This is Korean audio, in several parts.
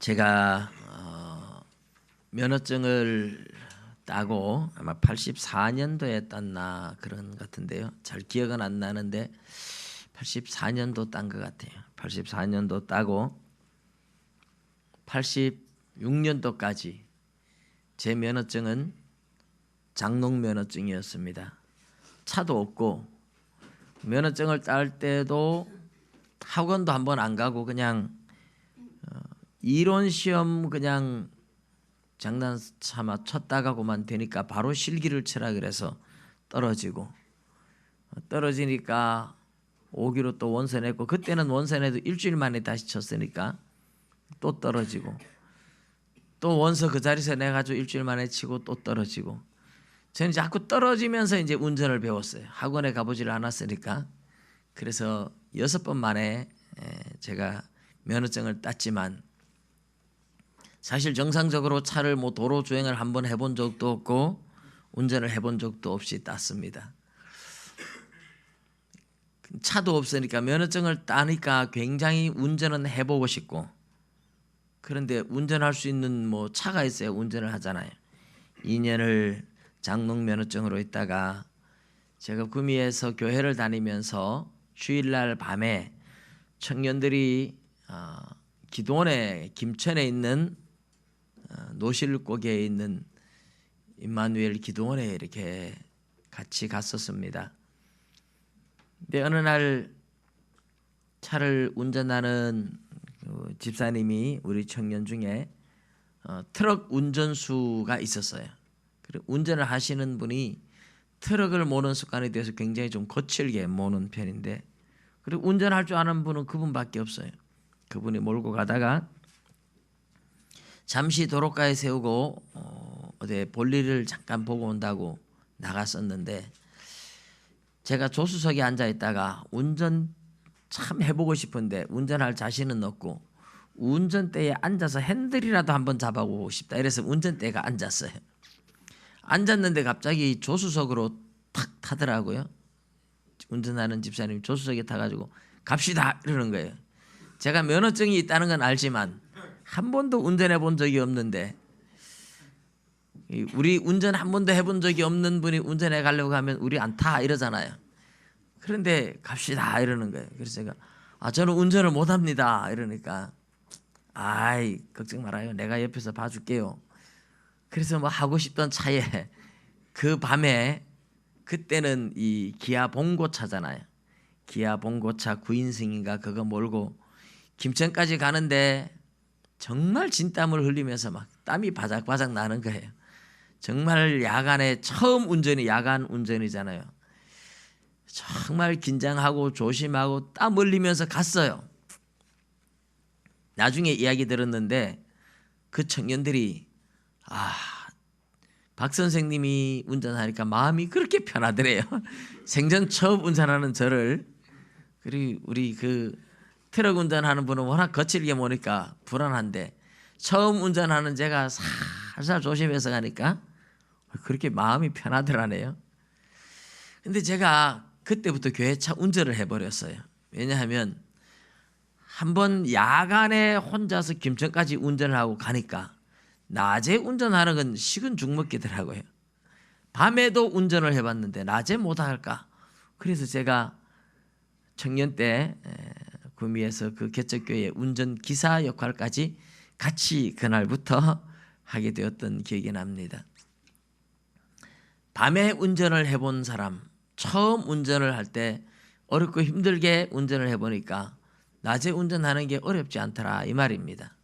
제가 면허증을 따고 아마 84년도에 땄나 그런 것 같은데요. 잘 기억은 안 나는데 84년도 딴 것 같아요. 84년도 따고 86년도까지 제 면허증은 장롱 면허증이었습니다. 차도 없고 면허증을 딸 때도 학원도 한번 안 가고 그냥 이론 시험 그냥 장난삼아 쳤다가고만 되니까 바로 실기를 치라 그래서 떨어지니까 오기로 또 원서 냈고, 그때는 원서 내도 일주일 만에 다시 쳤으니까 또 떨어지고, 또 원서 그 자리에서 내가지고 일주일 만에 치고 또 떨어지고, 저는 자꾸 떨어지면서 이제 운전을 배웠어요. 학원에 가보지를 않았으니까. 그래서 6번 만에 제가 면허증을 땄지만, 사실 정상적으로 차를 도로 주행을 한번 해본 적도 없고 운전을 해본 적도 없이 땄습니다. 차도 없으니까 면허증을 따니까 굉장히 운전은 해보고 싶고, 그런데 운전할 수 있는 차가 있어야 운전을 하잖아요. 2년을 장롱 면허증으로 있다가 제가 구미에서 교회를 다니면서 주일날 밤에 청년들이 기도원에 김천에 있는 노실고개에 있는 임마누엘 기도원에 이렇게 같이 갔었습니다. 근데 어느 날 차를 운전하는 집사님이 우리 청년 중에 트럭 운전수가 있었어요. 그리고 운전을 하시는 분이 트럭을 모는 습관에 대해서 굉장히 좀 거칠게 모는 편인데, 그리고 운전할 줄 아는 분은 그분밖에 없어요. 그분이 몰고 가다가 잠시 도로가에 세우고 어디 볼일을 잠깐 보고 온다고 나갔었는데, 제가 조수석에 앉아 있다가 운전 참 해보고 싶은데 운전할 자신은 없고 운전대에 앉아서 핸들이라도 한번 잡아보고 싶다. 이래서 운전대가 앉았어요. 앉았는데 갑자기 조수석으로 탁 타더라고요. 운전하는 집사님이 조수석에 타가지고 갑시다 이러는 거예요. 제가 면허증이 있다는 건 알지만 한 번도 운전해 본 적이 없는데, 우리 운전 한 번도 해본 적이 없는 분이 운전해 가려고 하면 우리 안 타 이러잖아요. 그런데 갑시다 이러는 거예요. 그래서 제가 저는 운전을 못합니다 이러니까, 아이 걱정 말아요, 내가 옆에서 봐줄게요. 그래서 하고 싶던 차에 그 밤에, 그때는 이 기아 봉고차잖아요. 기아 봉고차 9인승인가 그거 몰고 김천까지 가는데 정말 진땀을 흘리면서 막 땀이 바작바작 나는 거예요. 정말 야간에 처음 운전이 야간 운전이잖아요. 정말 긴장하고 조심하고 땀 흘리면서 갔어요. 나중에 이야기 들었는데 그 청년들이 박 선생님이 운전하니까 마음이 그렇게 편하더래요. 생전 처음 운전하는 저를, 그리고 우리 그 트럭 운전하는 분은 워낙 거칠게 모니까 불안한데 처음 운전하는 제가 살살 조심해서 가니까 그렇게 마음이 편하더라네요. 근데 제가 그때부터 교회차 운전을 해버렸어요. 왜냐하면 한번 야간에 혼자서 김천까지 운전을 하고 가니까 낮에 운전하는 건 식은 죽 먹기더라고요. 밤에도 운전을 해봤는데 낮에 못할까. 그래서 제가 청년 때 구미에서 그 개척교회 운전기사 역할까지 같이 그날부터 하게 되었던 기억이 납니다. 밤에 운전을 해본 사람, 처음 운전을 할 때 어렵고 힘들게 운전을 해보니까 낮에 운전하는 게 어렵지 않더라 이 말입니다.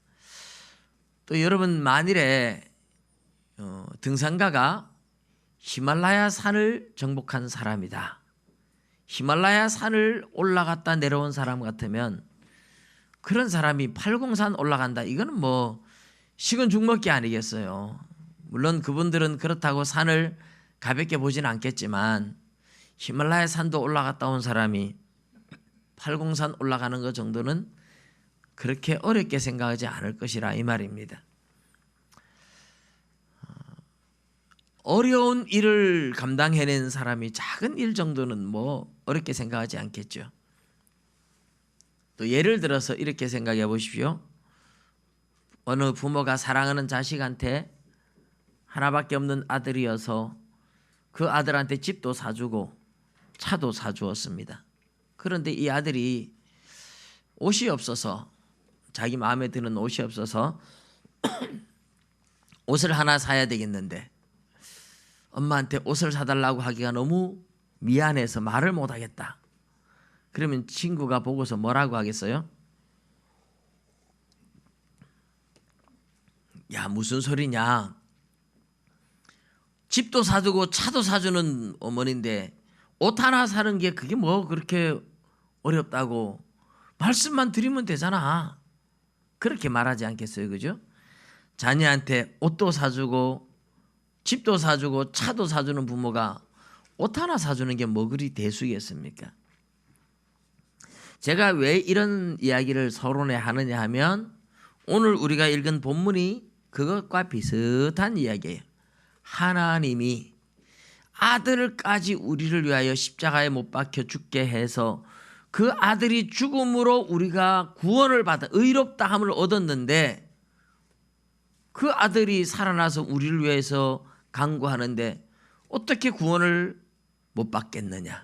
또 여러분, 만일에 등산가가 히말라야 산을 정복한 사람이다, 히말라야 산을 올라갔다 내려온 사람 같으면 그런 사람이 803 올라간다, 이거는 식은 죽 먹기 아니겠어요. 물론 그분들은 그렇다고 산을 가볍게 보지는 않겠지만 히말라야 산도 올라갔다 온 사람이 803 올라가는 것 정도는 그렇게 어렵게 생각하지 않을 것이라 이 말입니다. 어려운 일을 감당해낸 사람이 작은 일 정도는 어렵게 생각하지 않겠죠. 또 예를 들어서 이렇게 생각해 보십시오. 어느 부모가 사랑하는 자식한테 하나밖에 없는 아들이어서 그 아들한테 집도 사주고 차도 사주었습니다. 그런데 이 아들이 옷이 없어서, 자기 마음에 드는 옷이 없어서 옷을 하나 사야 되겠는데 엄마한테 옷을 사달라고 하기가 너무 미안해서 말을 못하겠다. 그러면 친구가 보고서 뭐라고 하겠어요? 야, 무슨 소리냐? 집도 사주고 차도 사주는 어머니인데 옷 하나 사는 게 그게 뭐 그렇게 어렵다고, 말씀만 드리면 되잖아. 그렇게 말하지 않겠어요, 그죠? 자녀한테 옷도 사주고 집도 사주고 차도 사주는 부모가 옷 하나 사주는 게 뭐 그리 대수겠습니까? 제가 왜 이런 이야기를 서론에 하느냐 하면 오늘 우리가 읽은 본문이 그것과 비슷한 이야기예요. 하나님이 아들까지 우리를 위하여 십자가에 못 박혀 죽게 해서 그 아들이 죽음으로 우리가 구원을 받아 의롭다함을 얻었는데, 그 아들이 살아나서 우리를 위해서 간구하는데 어떻게 구원을 못 받겠느냐?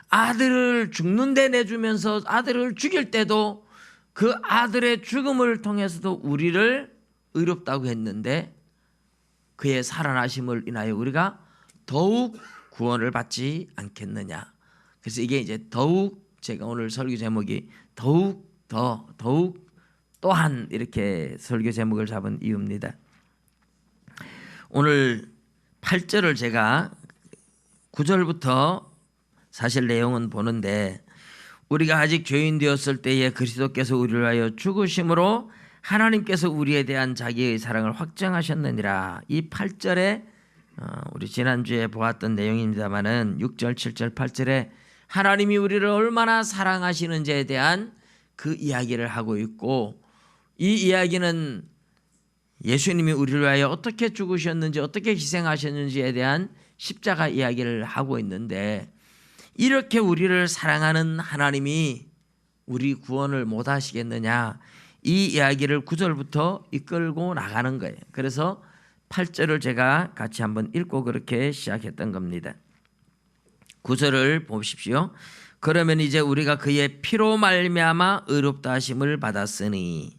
아들을 죽는 데 내주면서 아들을 죽일 때도 그 아들의 죽음을 통해서도 우리를 의롭다고 했는데 그의 살아나심을 인하여 우리가 더욱 구원을 받지 않겠느냐. 그래서 이게 이제 더욱, 제가 오늘 설교 제목이 더욱 또한 이렇게 설교 제목을 잡은 이유입니다. 오늘 8절을 제가 9절부터 사실 내용은 보는데, 우리가 아직 죄인 되었을 때에 그리스도께서 우리를 위하여 죽으심으로 하나님께서 우리에 대한 자기의 사랑을 확정하셨느니라. 이 8절에 우리 지난주에 보았던 내용입니다마는 6절, 7절, 8절에 하나님이 우리를 얼마나 사랑하시는지에 대한 그 이야기를 하고 있고, 이 이야기는 예수님이 우리를 위하여 어떻게 죽으셨는지 어떻게 희생하셨는지에 대한 십자가 이야기를 하고 있는데, 이렇게 우리를 사랑하는 하나님이 우리 구원을 못 하시겠느냐, 이 이야기를 9절부터 이끌고 나가는 거예요. 그래서 8절을 제가 같이 한번 읽고 그렇게 시작했던 겁니다. 9절을 보십시오. 그러면 이제 우리가 그의 피로 말미암아 의롭다 하심을 받았으니,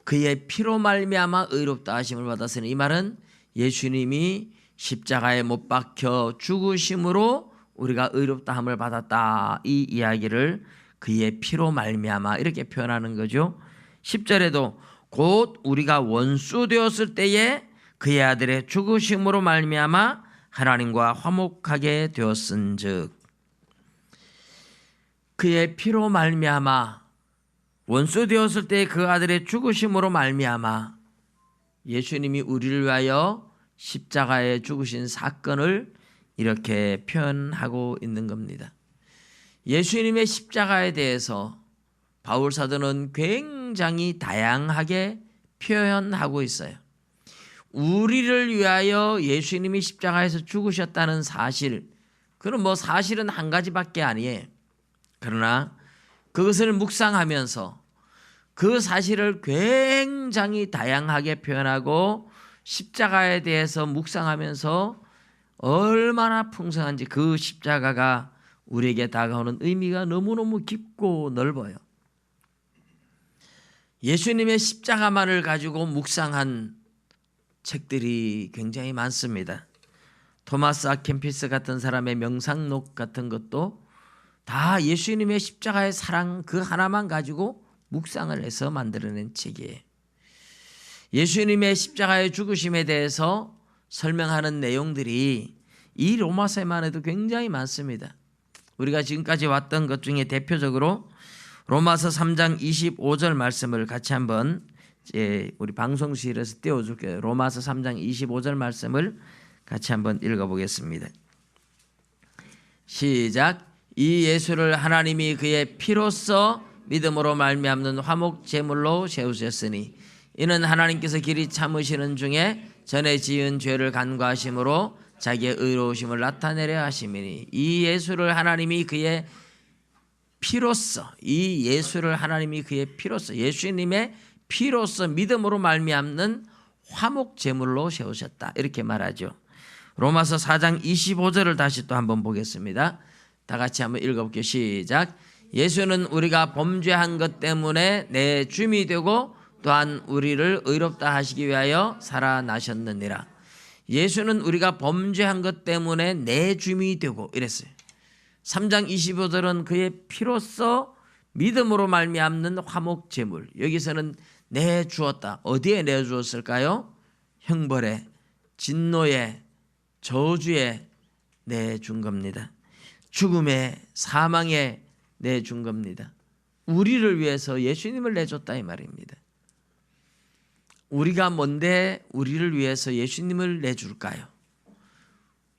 그의 피로 말미암아 의롭다 하심을 받았으니, 이 말은 예수님이 십자가에 못 박혀 죽으심으로 우리가 의롭다함을 받았다, 이 이야기를 그의 피로 말미암아 이렇게 표현하는 거죠. 10절에도 곧 우리가 원수 되었을 때에 그의 아들의 죽으심으로 말미암아 하나님과 화목하게 되었은즉, 그의 피로 말미암아 원수 되었을 때 그 아들의 죽으심으로 말미암아 예수님이 우리를 위하여 십자가에 죽으신 사건을 이렇게 표현하고 있는 겁니다. 예수님의 십자가에 대해서 바울 사도는 굉장히 다양하게 표현하고 있어요. 우리를 위하여 예수님이 십자가에서 죽으셨다는 사실, 그건 뭐 사실은 한 가지밖에 아니에요. 그러나 그것을 묵상하면서 그 사실을 굉장히 다양하게 표현하고 십자가에 대해서 묵상하면서 얼마나 풍성한지, 그 십자가가 우리에게 다가오는 의미가 너무너무 깊고 넓어요. 예수님의 십자가만을 가지고 묵상한 책들이 굉장히 많습니다. 토마스 아켄피스 같은 사람의 명상록 같은 것도 다 예수님의 십자가의 사랑 그 하나만 가지고 묵상을 해서 만들어낸 책이에요. 예수님의 십자가의 죽으심에 대해서 설명하는 내용들이 이 로마서에만 해도 굉장히 많습니다. 우리가 지금까지 왔던 것 중에 대표적으로 로마서 3장 25절 말씀을 같이 한번 우리 방송실에서 띄워줄게요. 로마서 3장 25절 말씀을 같이 한번 읽어보겠습니다. 시작. 이 예수를 하나님이 그의 피로써 믿음으로 말미암는 화목 제물로 세우셨으니 이는 하나님께서 길이 참으시는 중에 전에 지은 죄를 간과하심으로 자기의 의로우심을 나타내려 하심이니, 이 예수를 하나님이 그의 피로써, 이 예수를 하나님이 그의 피로써, 예수님의 피로써 믿음으로 말미암는 화목 제물로 세우셨다. 이렇게 말하죠. 로마서 4장 25절을 다시 또 한번 보겠습니다. 다 같이 한번 읽어볼게요. 시작. 예수는 우리가 범죄한 것 때문에 내 주임이 되고 또한 우리를 의롭다 하시기 위하여 살아나셨느니라. 예수는 우리가 범죄한 것 때문에 내 주임이 되고 이랬어요. 3장 25절은 그의 피로써 믿음으로 말미암는 화목 제물. 여기서는 내주었다. 어디에 내주었을까요? 형벌에, 진노에, 저주에 내준 겁니다. 죽음에, 사망에 내준 겁니다. 우리를 위해서 예수님을 내줬다 이 말입니다. 우리가 뭔데 우리를 위해서 예수님을 내줄까요?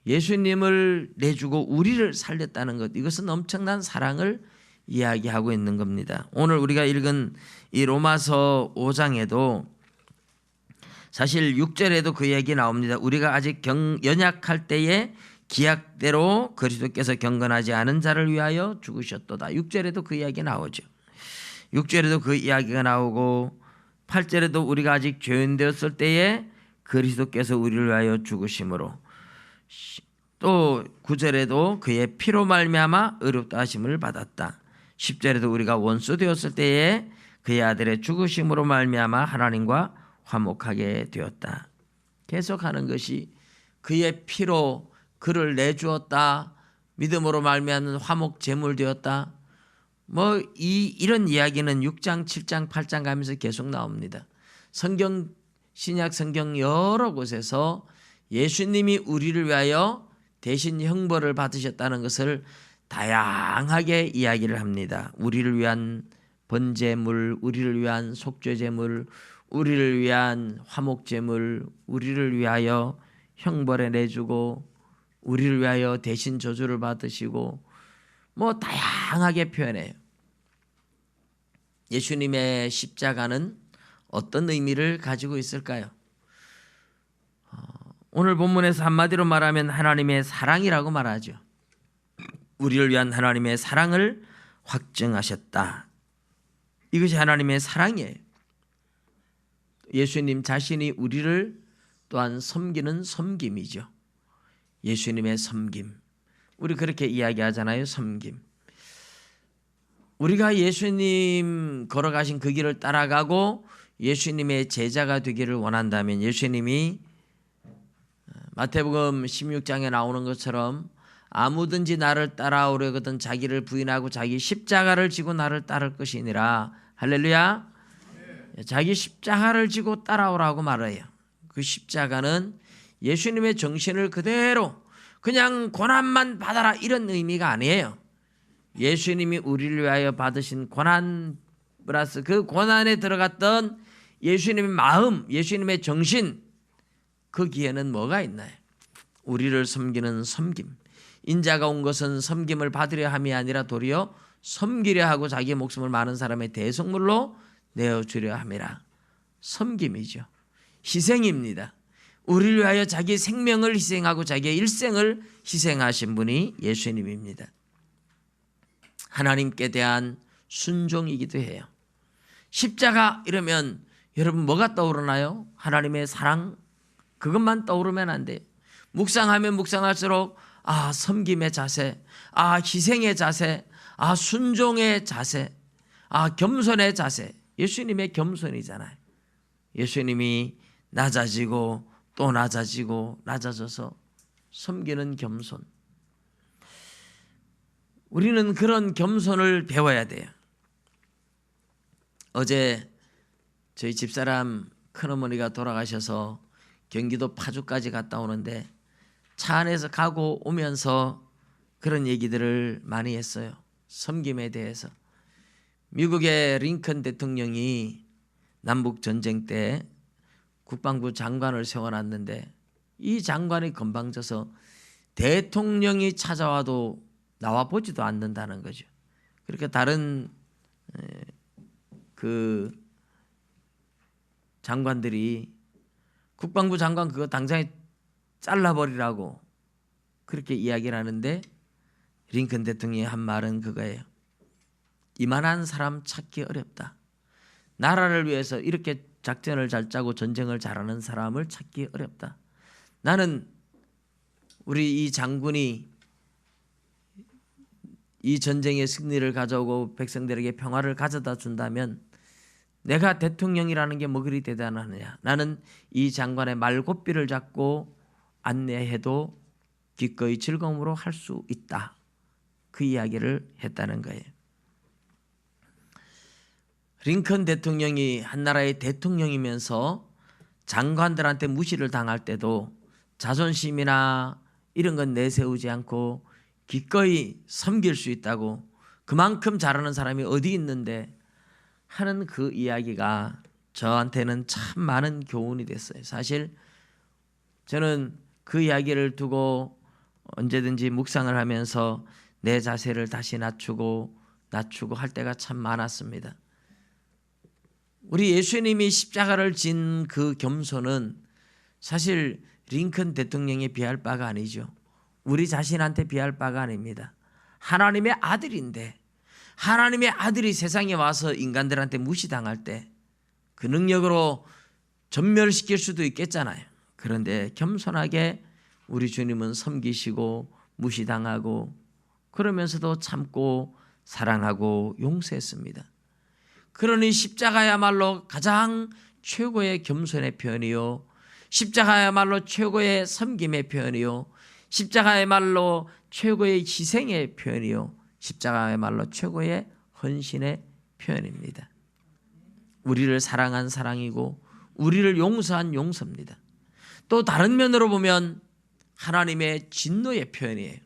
예수님을 내주고 우리를 살렸다는 것, 이것은 엄청난 사랑을 이야기하고 있는 겁니다. 오늘 우리가 읽은 이 로마서 5장에도 사실 6절에도 그 얘기 나옵니다. 우리가 아직 연약할 때에 기약대로 그리스도께서 경건하지 않은 자를 위하여 죽으셨도다. 6절에도 그 이야기 나오죠. 6절에도 그 이야기가 나오고 8절에도 우리가 아직 죄인 되었을 때에 그리스도께서 우리를 위하여 죽으심으로, 또 9절에도 그의 피로 말미암아 의롭다 하심을 받았다. 10절에도 우리가 원수 되었을 때에 그의 아들의 죽으심으로 말미암아 하나님과 화목하게 되었다. 계속하는 것이 그의 피로 그를 내주었다. 믿음으로 말미암는 화목 제물 되었다. 이런 이야기는 6장, 7장, 8장 가면서 계속 나옵니다. 성경, 신약 성경 여러 곳에서 예수님이 우리를 위하여 대신 형벌을 받으셨다는 것을 다양하게 이야기를 합니다. 우리를 위한 번제물, 우리를 위한 속죄제물, 우리를 위한 화목제물, 우리를 위하여 형벌에 내주고 우리를 위하여 대신 저주를 받으시고 다양하게 표현해요. 예수님의 십자가는 어떤 의미를 가지고 있을까요? 오늘 본문에서 한마디로 말하면 하나님의 사랑이라고 말하죠. 우리를 위한 하나님의 사랑을 확증하셨다. 이것이 하나님의 사랑이에요. 예수님 자신이 우리를 또한 섬기는 섬김이죠. 예수님의 섬김. 우리 그렇게 이야기하잖아요. 섬김. 우리가 예수님 걸어가신 그 길을 따라가고 예수님의 제자가 되기를 원한다면, 예수님이 마태복음 16장에 나오는 것처럼 아무든지 나를 따라오려거든 자기를 부인하고 자기 십자가를 지고 나를 따를 것이니라. 할렐루야. 자기 십자가를 지고 따라오라고 말해요. 그 십자가는 예수님의 정신을 그대로 그냥 고난만 받아라 이런 의미가 아니에요. 예수님이 우리를 위하여 받으신 고난 플러스 그 고난에 들어갔던 예수님의 마음, 예수님의 정신, 거기에는 뭐가 있나요? 우리를 섬기는 섬김. 인자가 온 것은 섬김을 받으려 함이 아니라 도리어 섬기려 하고 자기의 목숨을 많은 사람의 대속물로 내어주려 함이라. 섬김이죠. 희생입니다. 우리를 위하여 자기 생명을 희생하고 자기의 일생을 희생하신 분이 예수님입니다. 하나님께 대한 순종이기도 해요. 십자가 이러면 여러분 뭐가 떠오르나요? 하나님의 사랑, 그것만 떠오르면 안 돼요. 묵상하면 묵상할수록 섬김의 자세, 희생의 자세, 순종의 자세, 겸손의 자세. 예수님의 겸손이잖아요. 예수님이 낮아지고 또 낮아지고 낮아져서 섬기는 겸손. 우리는 그런 겸손을 배워야 돼요. 어제 저희 집사람 큰어머니가 돌아가셔서 경기도 파주까지 갔다 오는데 차 안에서 가고 오면서 그런 얘기들을 많이 했어요. 섬김에 대해서. 미국의 링컨 대통령이 남북전쟁 때 국방부 장관을 세워놨는데 이 장관이 건방져서 대통령이 찾아와도 나와보지도 않는다는 거죠. 그렇게 다른 그 장관들이 국방부 장관 그거 당장에 잘라버리라고 그렇게 이야기를 하는데 링컨 대통령이 한 말은 그거예요. 이만한 사람 찾기 어렵다. 나라를 위해서 이렇게 작전을 잘 짜고 전쟁을 잘하는 사람을 찾기 어렵다. 나는 우리 이 장군이 이 전쟁의 승리를 가져오고 백성들에게 평화를 가져다 준다면 내가 대통령이라는 게 뭐 그리 대단하느냐. 나는 이 장관의 말고삐를 잡고 안내해도 기꺼이 즐거움으로 할 수 있다. 그 이야기를 했다는 거예요. 링컨 대통령이 한 나라의 대통령이면서 장관들한테 무시를 당할 때도 자존심이나 이런 건 내세우지 않고 기꺼이 섬길 수 있다고, 그만큼 잘하는 사람이 어디 있는데 하는 그 이야기가 저한테는 참 많은 교훈이 됐어요. 사실 저는 그 이야기를 두고 언제든지 묵상을 하면서 내 자세를 다시 낮추고 할 때가 참 많았습니다. 우리 예수님이 십자가를 진 그 겸손은 사실 링컨 대통령에 비할 바가 아니죠. 우리 자신한테 비할 바가 아닙니다. 하나님의 아들인데, 하나님의 아들이 세상에 와서 인간들한테 무시당할 때 그 능력으로 전멸시킬 수도 있겠잖아요. 그런데 겸손하게 우리 주님은 섬기시고 무시당하고 그러면서도 참고 사랑하고 용서했습니다. 그러니 십자가야말로 가장 최고의 겸손의 표현이요, 십자가야말로 최고의 섬김의 표현이요, 십자가야말로 최고의 희생의 표현이요, 십자가야말로 최고의 헌신의 표현입니다. 우리를 사랑한 사랑이고 우리를 용서한 용서입니다. 또 다른 면으로 보면 하나님의 진노의 표현이에요.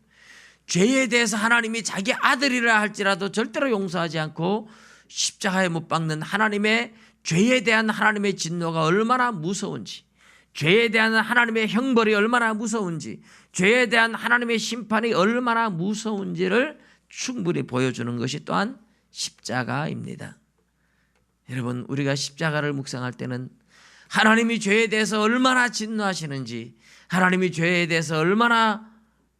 죄에 대해서 하나님이 자기 아들이라 할지라도 절대로 용서하지 않고 십자가에 못 박는 하나님의 죄에 대한 하나님의 진노가 얼마나 무서운지, 죄에 대한 하나님의 형벌이 얼마나 무서운지, 죄에 대한 하나님의 심판이 얼마나 무서운지를 충분히 보여주는 것이 또한 십자가입니다. 여러분, 우리가 십자가를 묵상할 때는 하나님이 죄에 대해서 얼마나 진노하시는지, 하나님이 죄에 대해서 얼마나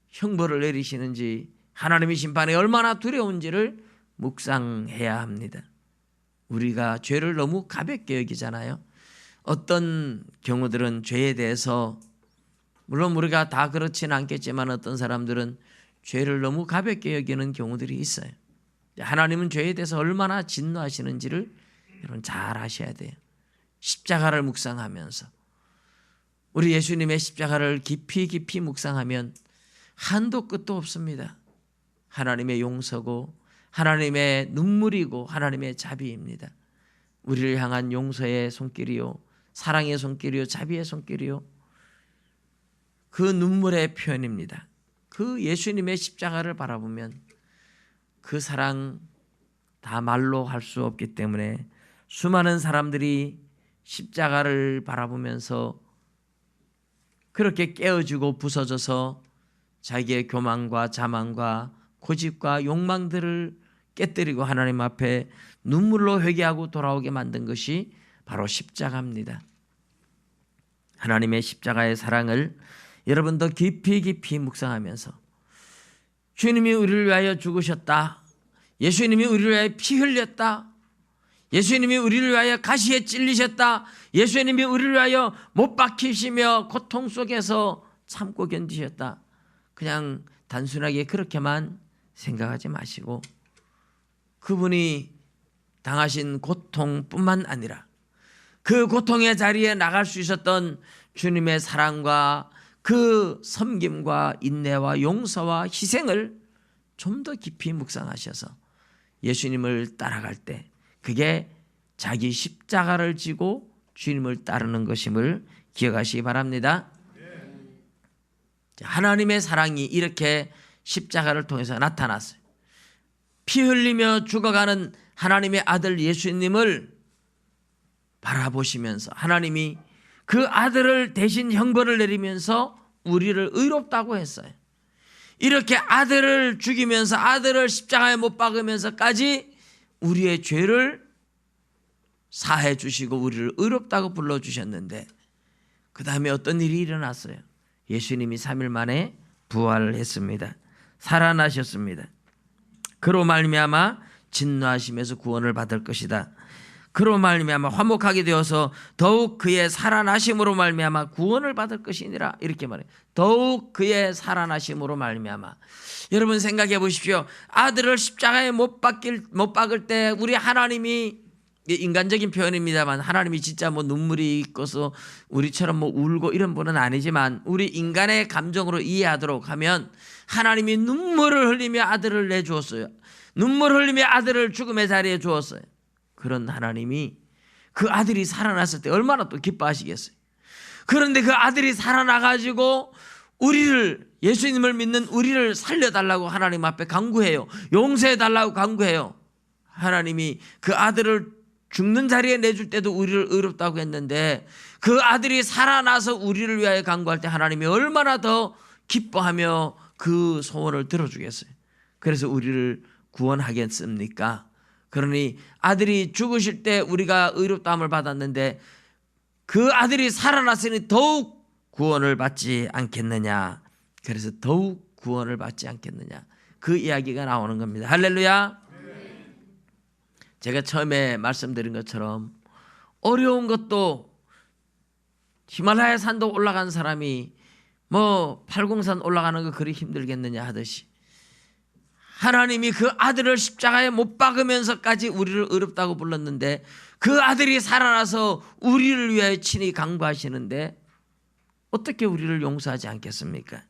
형벌을 내리시는지, 하나님의 심판이 얼마나 두려운지를 묵상해야 합니다. 우리가 죄를 너무 가볍게 여기잖아요. 어떤 경우들은 죄에 대해서, 물론 우리가 다 그렇지는 않겠지만 어떤 사람들은 죄를 너무 가볍게 여기는 경우들이 있어요. 하나님은 죄에 대해서 얼마나 진노하시는지를 여러분 잘 아셔야 돼요. 십자가를 묵상하면서, 우리 예수님의 십자가를 깊이 묵상하면 한도 끝도 없습니다. 하나님의 용서고 하나님의 눈물이고 하나님의 자비입니다. 우리를 향한 용서의 손길이요, 사랑의 손길이요, 자비의 손길이요, 그 눈물의 표현입니다. 그 예수님의 십자가를 바라보면 그 사랑 다 말로 할 수 없기 때문에 수많은 사람들이 십자가를 바라보면서 그렇게 깨어지고 부서져서 자기의 교만과 자만과 고집과 욕망들을 깨뜨리고 하나님 앞에 눈물로 회개하고 돌아오게 만든 것이 바로 십자가입니다. 하나님의 십자가의 사랑을 여러분도 깊이 묵상하면서, 주님이 우리를 위하여 죽으셨다, 예수님이 우리를 위하여 피 흘렸다, 예수님이 우리를 위하여 가시에 찔리셨다, 예수님이 우리를 위하여 못 박히시며 고통 속에서 참고 견디셨다. 그냥 단순하게 그렇게만 생각하지 마시고 그분이 당하신 고통뿐만 아니라 그 고통의 자리에 나갈 수 있었던 주님의 사랑과 그 섬김과 인내와 용서와 희생을 좀 더 깊이 묵상하셔서 예수님을 따라갈 때 그게 자기 십자가를 지고 주님을 따르는 것임을 기억하시기 바랍니다. 하나님의 사랑이 이렇게 십자가를 통해서 나타났어요. 피 흘리며 죽어가는 하나님의 아들 예수님을 바라보시면서 하나님이 그 아들을 대신 형벌을 내리면서 우리를 의롭다고 했어요. 이렇게 아들을 죽이면서, 아들을 십자가에 못 박으면서까지 우리의 죄를 사해 주시고 우리를 의롭다고 불러주셨는데, 그 다음에 어떤 일이 일어났어요? 예수님이 3일 만에 부활을 했습니다. 살아나셨습니다. 그로 말미암아 진노하심에서 구원을 받을 것이다. 그로 말미암아 화목하게 되어서 더욱 그의 살아나심으로 말미암아 구원을 받을 것이니라. 이렇게 말해요. 더욱 그의 살아나심으로 말미암아. 여러분 생각해 보십시오. 아들을 십자가에 못 박을 때 우리 하나님이, 인간적인 표현입니다만 하나님이 진짜 뭐 눈물이 있고서 우리처럼 뭐 울고 이런 분은 아니지만 우리 인간의 감정으로 이해하도록 하면 하나님이 눈물을 흘리며 아들을 내주었어요. 눈물을 흘리며 아들을 죽음의 자리에 주었어요. 그런 하나님이 그 아들이 살아났을 때 얼마나 또 기뻐하시겠어요. 그런데 그 아들이 살아나가지고 우리를, 예수님을 믿는 우리를 살려달라고 하나님 앞에 간구해요. 용서해달라고 간구해요. 하나님이 그 아들을 죽는 자리에 내줄 때도 우리를 의롭다고 했는데 그 아들이 살아나서 우리를 위하여 간구할 때 하나님이 얼마나 더 기뻐하며 그 소원을 들어주겠어요. 그래서 우리를 구원하겠습니까? 그러니 아들이 죽으실 때 우리가 의롭다함을 받았는데 그 아들이 살아났으니 더욱 구원을 받지 않겠느냐. 그래서 더욱 구원을 받지 않겠느냐. 그 이야기가 나오는 겁니다. 할렐루야. 제가 처음에 말씀드린 것처럼 어려운 것도 히말라야 산도 올라간 사람이 뭐 팔공산 올라가는 거 그리 힘들겠느냐 하듯이 하나님이 그 아들을 십자가에 못 박으면서까지 우리를 의롭다고 불렀는데 그 아들이 살아나서 우리를 위하여 친히 간구하시는데 어떻게 우리를 용서하지 않겠습니까?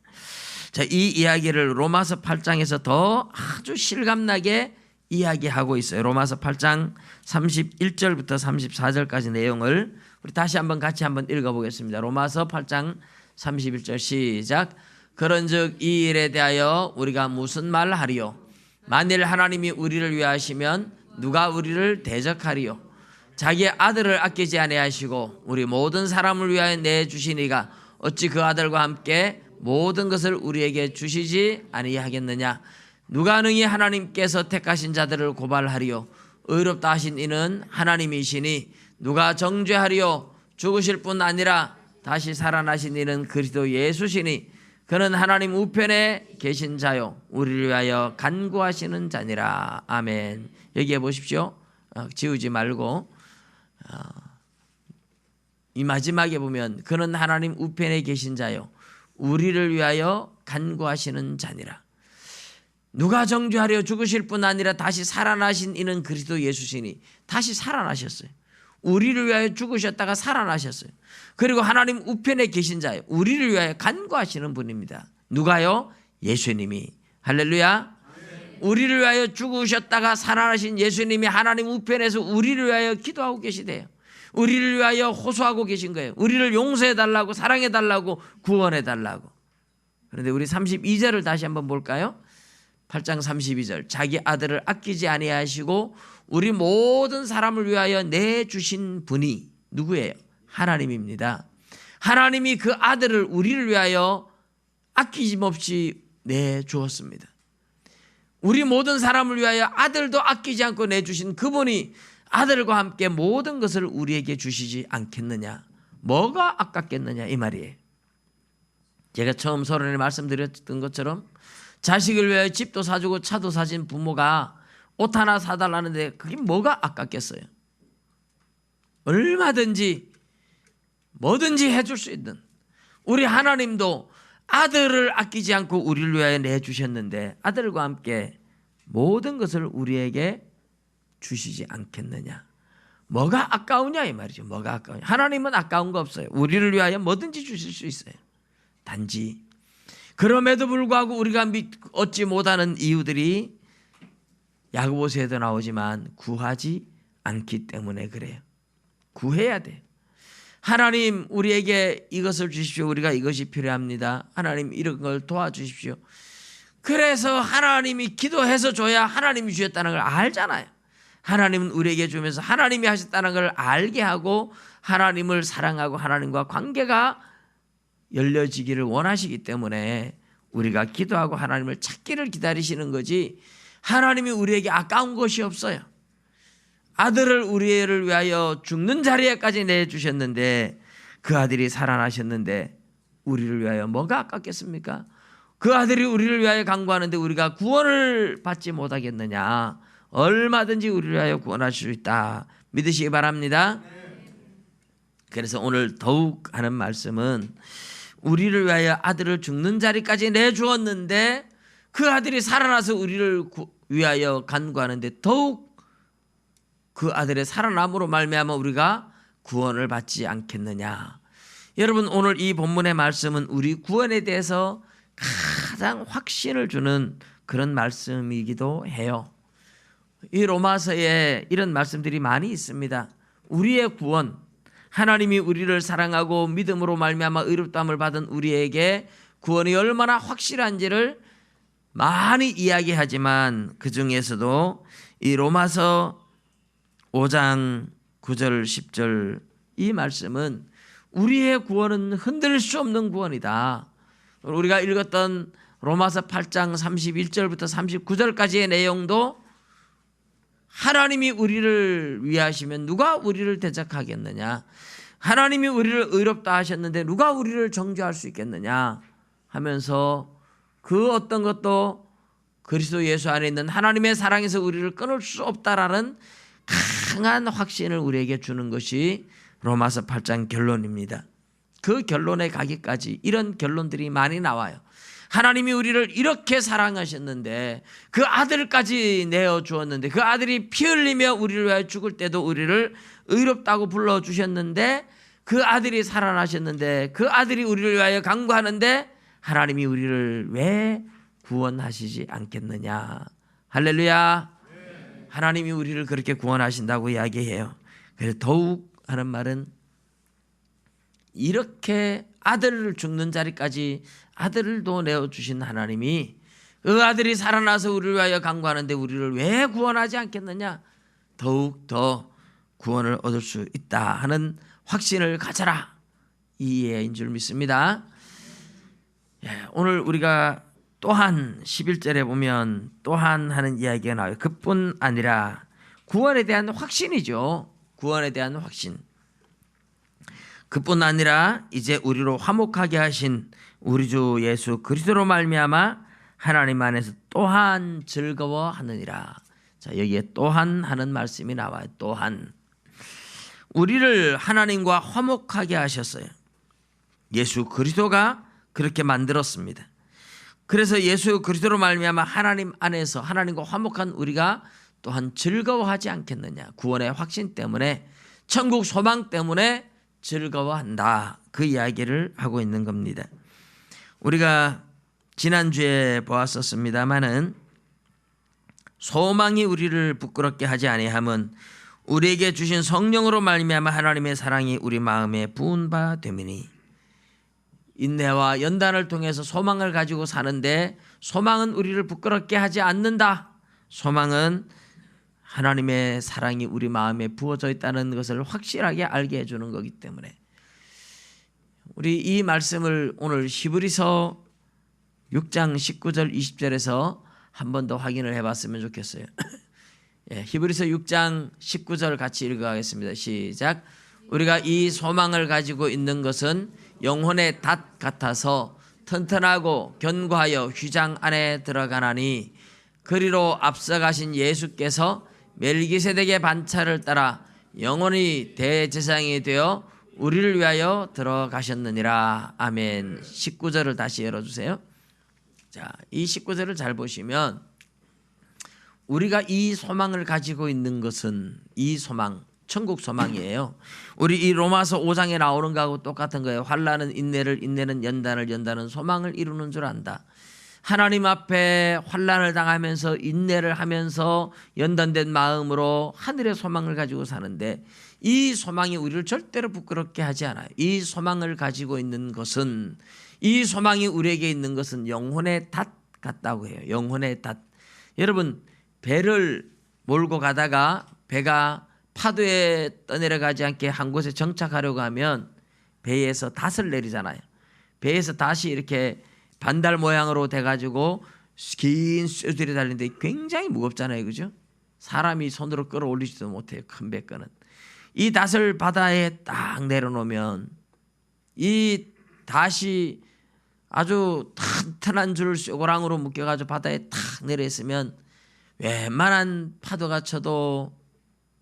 자, 이 이야기를 로마서 8장에서 더 아주 실감나게 이야기하고 있어요. 로마서 8장 31절부터 34절까지 내용을 우리 다시 한번 같이 한번 읽어보겠습니다. 로마서 8장 31절 시작. 그런즉 이 일에 대하여 우리가 무슨 말을 하리요? 만일 하나님이 우리를 위하시면 누가 우리를 대적하리요? 자기의 아들을 아끼지 아니하시고 우리 모든 사람을 위하여 내주시니가 어찌 그 아들과 함께 모든 것을 우리에게 주시지 아니하겠느냐? 누가 능히 하나님께서 택하신 자들을 고발하리요? 의롭다 하신 이는 하나님이시니 누가 정죄하리요? 죽으실 뿐 아니라 다시 살아나신 이는 그리스도 예수시니 그는 하나님 우편에 계신 자요 우리를 위하여 간구하시는 자니라. 아멘. 여기에 보십시오. 지우지 말고 이 마지막에 보면 그는 하나님 우편에 계신 자요 우리를 위하여 간구하시는 자니라. 누가 정죄하려 죽으실 뿐 아니라 다시 살아나신 이는 그리스도 예수시니. 다시 살아나셨어요. 우리를 위하여 죽으셨다가 살아나셨어요. 그리고 하나님 우편에 계신 자예요. 우리를 위하여 간구하시는 분입니다. 누가요? 예수님이. 할렐루야. 우리를 위하여 죽으셨다가 살아나신 예수님이 하나님 우편에서 우리를 위하여 기도하고 계시대요. 우리를 위하여 호소하고 계신 거예요. 우리를 용서해달라고, 사랑해달라고, 구원해달라고. 그런데 우리 32절을 다시 한번 볼까요? 8장 32절. 자기 아들을 아끼지 아니하시고 우리 모든 사람을 위하여 내주신 분이 누구예요? 하나님입니다. 하나님이 그 아들을 우리를 위하여 아끼짐없이 내주었습니다. 우리 모든 사람을 위하여 아들도 아끼지 않고 내주신 그분이 아들과 함께 모든 것을 우리에게 주시지 않겠느냐. 뭐가 아깝겠느냐 이 말이에요. 제가 처음 서론에 말씀드렸던 것처럼 자식을 위하여 집도 사주고 차도 사준 부모가 옷 하나 사달라는데 그게 뭐가 아깝겠어요? 얼마든지 뭐든지 해줄 수 있는 우리 하나님도 아들을 아끼지 않고 우리를 위하여 내주셨는데 아들과 함께 모든 것을 우리에게 주시지 않겠느냐. 뭐가 아까우냐 이 말이죠. 뭐가 아까우냐. 하나님은 아까운 거 없어요. 우리를 위하여 뭐든지 주실 수 있어요. 단지 그럼에도 불구하고 우리가 얻지 못하는 이유들이 야고보서에도 나오지만 구하지 않기 때문에 그래요. 구해야 돼요. 하나님 우리에게 이것을 주십시오. 우리가 이것이 필요합니다. 하나님 이런 걸 도와주십시오. 그래서 하나님이 기도해서 줘야 하나님이 주셨다는 걸 알잖아요. 하나님은 우리에게 주면서 하나님이 하셨다는 걸 알게 하고 하나님을 사랑하고 하나님과 관계가 열려지기를 원하시기 때문에 우리가 기도하고 하나님을 찾기를 기다리시는 거지 하나님이 우리에게 아까운 것이 없어요. 아들을 우리를 위하여 죽는 자리에까지 내주셨는데 그 아들이 살아나셨는데 우리를 위하여 뭐가 아깝겠습니까? 그 아들이 우리를 위하여 간구하는데 우리가 구원을 받지 못하겠느냐. 얼마든지 우리를 위하여 구원하실 수 있다 믿으시기 바랍니다. 그래서 오늘 더욱 하는 말씀은 우리를 위하여 아들을 죽는 자리까지 내주었는데 그 아들이 살아나서 우리를 위하여 간구하는데 더욱 그 아들의 살아남으로 말미암아 우리가 구원을 받지 않겠느냐. 여러분, 오늘 이 본문의 말씀은 우리 구원에 대해서 가장 확신을 주는 그런 말씀이기도 해요. 이 로마서에 이런 말씀들이 많이 있습니다. 우리의 구원, 하나님이 우리를 사랑하고 믿음으로 말미암아 의롭다함을 받은 우리에게 구원이 얼마나 확실한지를 많이 이야기하지만 그 중에서도 이 로마서 5장 9절 10절 이 말씀은 우리의 구원은 흔들릴 수 없는 구원이다. 우리가 읽었던 로마서 8장 31절부터 39절까지의 내용도 하나님이 우리를 위하시면 누가 우리를 대적하겠느냐, 하나님이 우리를 의롭다 하셨는데 누가 우리를 정죄할 수 있겠느냐 하면서 그 어떤 것도 그리스도 예수 안에 있는 하나님의 사랑에서 우리를 끊을 수 없다라는 강한 확신을 우리에게 주는 것이 로마서 8장 결론입니다. 그 결론에 가기까지 이런 결론들이 많이 나와요. 하나님이 우리를 이렇게 사랑하셨는데 그 아들까지 내어주었는데 그 아들이 피 흘리며 우리를 위하여 죽을 때도 우리를 의롭다고 불러주셨는데 그 아들이 살아나셨는데 그 아들이 우리를 위하여 간구하는데 하나님이 우리를 왜 구원하시지 않겠느냐. 할렐루야. 하나님이 우리를 그렇게 구원하신다고 이야기해요. 그래서 더욱 하는 말은 이렇게 아들을 죽는 자리까지 아들도 내어주신 하나님이 그 아들이 살아나서 우리를 위하여 간구하는데 우리를 왜 구원하지 않겠느냐. 더욱 더 구원을 얻을 수 있다 하는 확신을 가져라, 이 이해인 줄 믿습니다. 오늘 우리가 또한 11절에 보면 또한 하는 이야기가 나와요. 그뿐 아니라 구원에 대한 확신이죠. 구원에 대한 확신. 그뿐 아니라 이제 우리로 화목하게 하신 우리 주 예수 그리스도로 말미암아 하나님 안에서 또한 즐거워하느니라. 자, 여기에 또한 하는 말씀이 나와요. 또한 우리를 하나님과 화목하게 하셨어요. 예수 그리스도가 그렇게 만들었습니다. 그래서 예수 그리스도로 말미암아 하나님 안에서 하나님과 화목한 우리가 또한 즐거워하지 않겠느냐. 구원의 확신 때문에, 천국 소망 때문에 즐거워한다. 그 이야기를 하고 있는 겁니다. 우리가 지난주에 보았었습니다마는 소망이 우리를 부끄럽게 하지 아니함은 우리에게 주신 성령으로 말미암아 하나님의 사랑이 우리 마음에 부은 바 됨이니. 인내와 연단을 통해서 소망을 가지고 사는데 소망은 우리를 부끄럽게 하지 않는다. 소망은 하나님의 사랑이 우리 마음에 부어져 있다는 것을 확실하게 알게 해주는 거기 때문에 우리 이 말씀을 오늘 히브리서 6장 19절 20절에서 한 번 더 확인을 해봤으면 좋겠어요. 히브리서 6장 19절 같이 읽어가겠습니다. 시작. 우리가 이 소망을 가지고 있는 것은 영혼의 닷 같아서 튼튼하고 견고하여 휘장 안에 들어가나니 그리로 앞서가신 예수께서 멜기세덱의 반차를 따라 영원히 대제사장이 되어 우리를 위하여 들어가셨느니라. 아멘. 19절을 다시 열어주세요. 자, 이 19절을 잘 보시면 우리가 이 소망을 가지고 있는 것은 이 소망, 천국 소망이에요. 우리 이 로마서 5장에 나오는 거하고 똑같은 거예요. 환난은 인내를, 인내는 연단을, 연단은 소망을 이루는 줄 안다. 하나님 앞에 환난을 당하면서 인내를 하면서 연단된 마음으로 하늘의 소망을 가지고 사는데 이 소망이 우리를 절대로 부끄럽게 하지 않아요. 이 소망을 가지고 있는 것은, 이 소망이 우리에게 있는 것은 영혼의 닷 같다고 해요. 영혼의 닷. 여러분, 배를 몰고 가다가 배가 파도에 떠내려가지 않게 한 곳에 정착하려고 하면 배에서 닷을 내리잖아요. 배에서 닷이 이렇게 반달 모양으로 돼가지고 긴 쇠들이 달리는데 굉장히 무겁잖아요. 그죠? 사람이 손으로 끌어올리지도 못해요. 큰 배 거는. 이 닷을 바다에 딱 내려놓으면 이 닷이 아주 튼튼한 줄 쇠고랑으로 묶여가지고 바다에 탁 내려있으면 웬만한 파도가 쳐도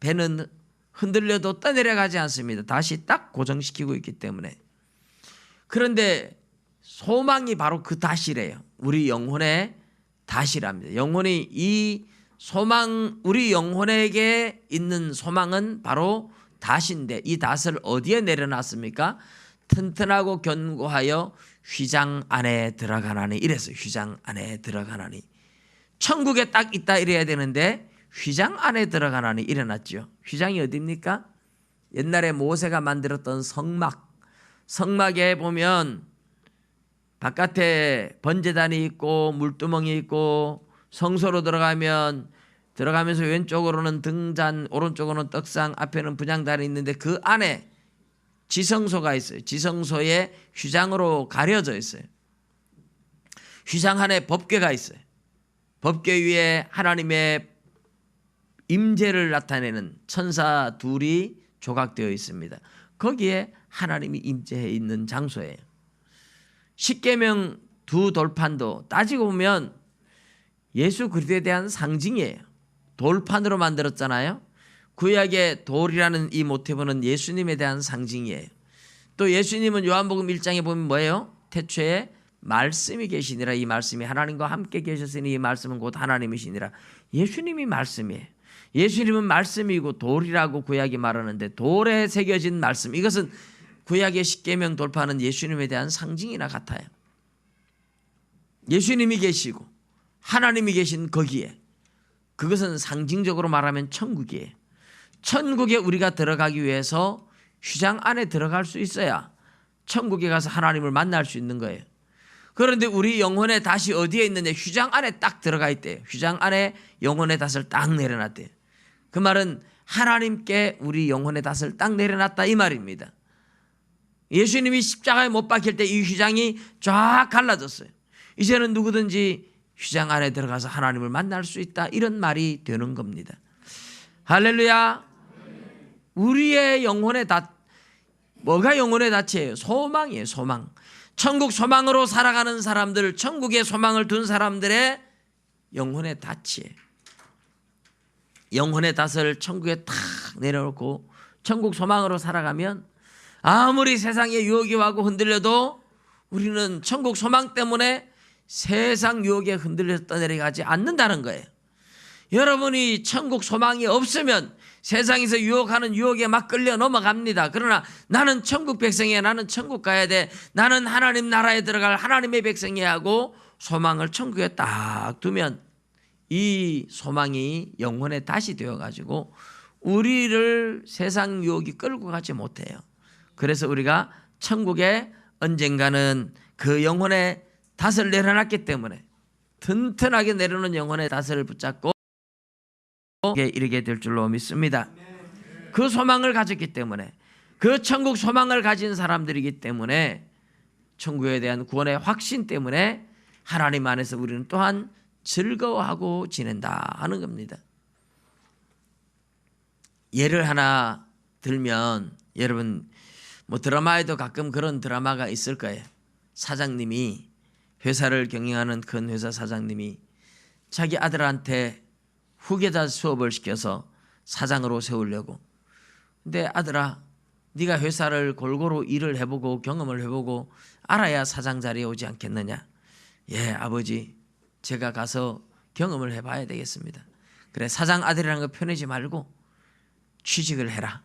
배는 흔들려도 떠내려가지 않습니다. 다시 딱 고정시키고 있기 때문에. 그런데 소망이 바로 그 다시래요. 우리 영혼의 다시랍니다. 영혼이 이 소망, 우리 영혼에게 있는 소망은 바로 닷인데 이 닷을 어디에 내려놨습니까? 튼튼하고 견고하여 휘장 안에 들어가나니. 이래서 휘장 안에 들어가나니. 천국에 딱 있다 이래야 되는데 휘장 안에 들어가나니 이래놨죠. 휘장이 어디입니까? 옛날에 모세가 만들었던 성막에 보면 바깥에 번제단이 있고 물두멍이 있고, 성소로 들어가면서 왼쪽으로는 등잔, 오른쪽으로는 떡상, 앞에는 분향단이 있는데 그 안에 지성소가 있어요. 지성소에 휘장으로 가려져 있어요. 휘장 안에 법궤가 있어요. 법궤 위에 하나님의 임재를 나타내는 천사 둘이 조각되어 있습니다. 거기에 하나님이 임재해 있는 장소예요. 십계명 두 돌판도 따지고 보면 예수 그리스도에 대한 상징이에요. 돌판으로 만들었잖아요. 구약의 돌이라는 이 모티브는 예수님에 대한 상징이에요. 또 예수님은 요한복음 1장에 보면 뭐예요? 태초에 말씀이 계시니라. 이 말씀이 하나님과 함께 계셨으니 이 말씀은 곧 하나님이시니라. 예수님이 말씀이에요. 예수님은 말씀이고 돌이라고 구약이 말하는데, 돌에 새겨진 말씀, 이것은 구약의 십계명 돌파는 예수님에 대한 상징이나 같아요. 예수님이 계시고 하나님이 계신 거기에, 그것은 상징적으로 말하면 천국이에요. 천국에 우리가 들어가기 위해서 휘장 안에 들어갈 수 있어야 천국에 가서 하나님을 만날 수 있는 거예요. 그런데 우리 영혼의 닷이 어디에 있느냐? 휘장 안에 딱 들어가 있대요. 휘장 안에 영혼의 닷을 딱 내려놨대요. 그 말은 하나님께 우리 영혼의 닷을 딱 내려놨다 이 말입니다. 예수님이 십자가에 못 박힐 때 이 휘장이 쫙 갈라졌어요. 이제는 누구든지 휘장 안에 들어가서 하나님을 만날 수 있다, 이런 말이 되는 겁니다. 할렐루야. 우리의 영혼의 닷, 뭐가 영혼의 닷이에요? 소망이에요. 소망. 천국 소망으로 살아가는 사람들, 천국의 소망을 둔 사람들의 영혼의 닷이에요. 영혼의 닷을 천국에 탁 내려놓고 천국 소망으로 살아가면 아무리 세상의 유혹이 와고 흔들려도 우리는 천국 소망 때문에 세상 유혹에 흔들려서 떠내려가지 않는다는 거예요. 여러분이 천국 소망이 없으면 세상에서 유혹하는 유혹에 막 끌려 넘어갑니다. 그러나 나는 천국 백성이야, 나는 천국 가야 돼, 나는 하나님 나라에 들어갈 하나님의 백성이야 하고 소망을 천국에 딱 두면 이 소망이 영혼의 닷이 되어가지고 우리를 세상 유혹이 끌고 가지 못해요. 그래서 우리가 천국에 언젠가는 그 영혼의 닷을 내려놨기 때문에 튼튼하게 내려놓은 영혼의 닷을 붙잡고 이르게 될 줄로 믿습니다. 그 소망을 가졌기 때문에, 그 천국 소망을 가진 사람들이기 때문에, 천국에 대한 구원의 확신 때문에 하나님 안에서 우리는 또한 즐거워하고 지낸다 하는 겁니다. 예를 하나 들면, 여러분 뭐 드라마에도 가끔 그런 드라마가 있을 거예요. 사장님이, 회사를 경영하는 큰 회사 사장님이 자기 아들한테 후계자 수업을 시켜서 사장으로 세우려고. 근데 아들아, 네가 회사를 골고루 일을 해보고 경험을 해보고 알아야 사장 자리에 오지 않겠느냐. 예, 아버지, 제가 가서 경험을 해봐야 되겠습니다. 그래, 사장 아들이라는 거 편하지 말고 취직을 해라.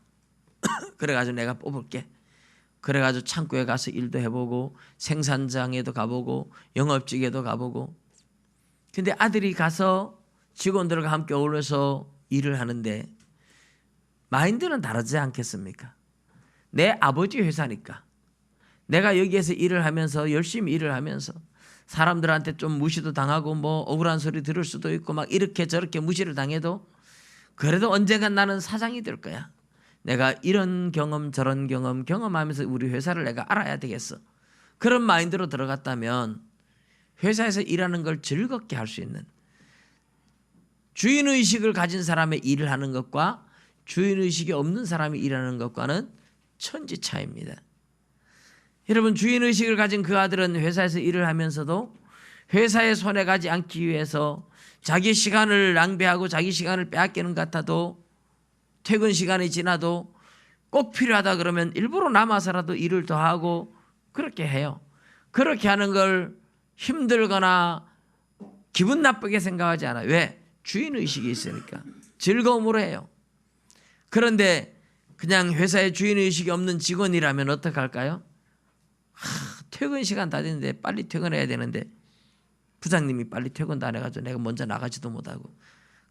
그래가지고 내가 뽑을게. 그래가지고 창고에 가서 일도 해보고 생산장에도 가보고 영업직에도 가보고. 근데 아들이 가서 직원들과 함께 어울려서 일을 하는데 마인드는 다르지 않겠습니까? 내 아버지 회사니까 내가 여기에서 일을 하면서 열심히 일을 하면서 사람들한테 좀 무시도 당하고 뭐 억울한 소리 들을 수도 있고 막 이렇게 저렇게 무시를 당해도 그래도 언젠간 나는 사장이 될 거야. 내가 이런 경험 저런 경험하면서 우리 회사를 내가 알아야 되겠어. 그런 마인드로 들어갔다면 회사에서 일하는 걸 즐겁게 할 수 있는, 주인의식을 가진 사람의 일을 하는 것과 주인의식이 없는 사람이 일하는 것과는 천지 차이입니다. 여러분, 주인의식을 가진 그 아들은 회사에서 일을 하면서도 회사에 손해 가지 않기 위해서 자기 시간을 낭비하고 자기 시간을 빼앗기는 것 같아도 퇴근 시간이 지나도 꼭 필요하다 그러면 일부러 남아서라도 일을 더 하고 그렇게 해요. 그렇게 하는 걸 힘들거나 기분 나쁘게 생각하지 않아요. 왜? 주인의식이 있으니까 즐거움으로 해요. 그런데 그냥 회사에 주인의식이 없는 직원이라면 어떡할까요? 퇴근 시간 다 됐는데 빨리 퇴근해야 되는데 부장님이 빨리 퇴근도 안 해가지고 내가 먼저 나가지도 못하고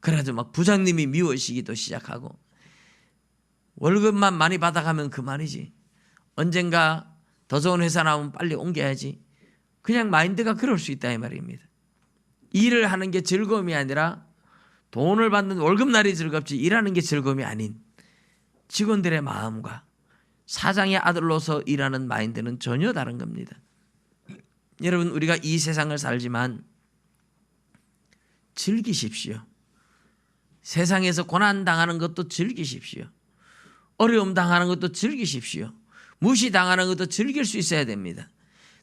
그래가지고 막 부장님이 미워지기도 시작하고 월급만 많이 받아가면 그만이지. 언젠가 더 좋은 회사 나오면 빨리 옮겨야지. 그냥 마인드가 그럴 수 있다 이 말입니다. 일을 하는 게 즐거움이 아니라 돈을 받는 월급날이 즐겁지 일하는 게 즐거움이 아닌 직원들의 마음과 사장의 아들로서 일하는 마인드는 전혀 다른 겁니다. 여러분 우리가 이 세상을 살지만 즐기십시오. 세상에서 고난당하는 것도 즐기십시오. 어려움 당하는 것도 즐기십시오. 무시당하는 것도 즐길 수 있어야 됩니다.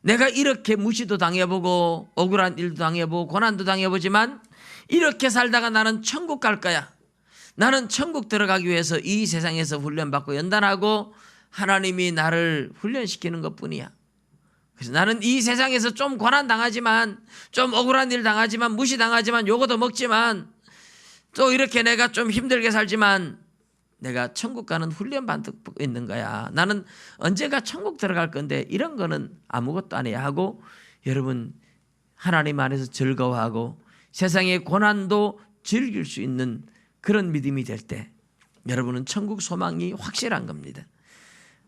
내가 이렇게 무시도 당해보고 억울한 일도 당해보고 고난도 당해보지만 이렇게 살다가 나는 천국 갈 거야. 나는 천국 들어가기 위해서 이 세상에서 훈련받고 연단하고 하나님이 나를 훈련시키는 것뿐이야. 그래서 나는 이 세상에서 좀 고난 당하지만 좀 억울한 일 당하지만 무시당하지만 요거도 먹지만 또 이렇게 내가 좀 힘들게 살지만 내가 천국 가는 훈련 받고 있는 거야. 나는 언젠가 천국 들어갈 건데 이런 거는 아무것도 안 해야 하고 여러분 하나님 안에서 즐거워하고 세상의 고난도 즐길 수 있는 그런 믿음이 될 때 여러분은 천국 소망이 확실한 겁니다.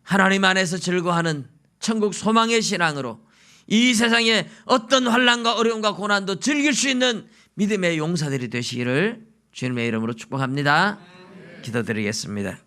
하나님 안에서 즐거워하는 천국 소망의 신앙으로 이 세상에 어떤 환난과 어려움과 고난도 즐길 수 있는 믿음의 용사들이 되시기를 주님의 이름으로 축복합니다. 기도드리겠습니다.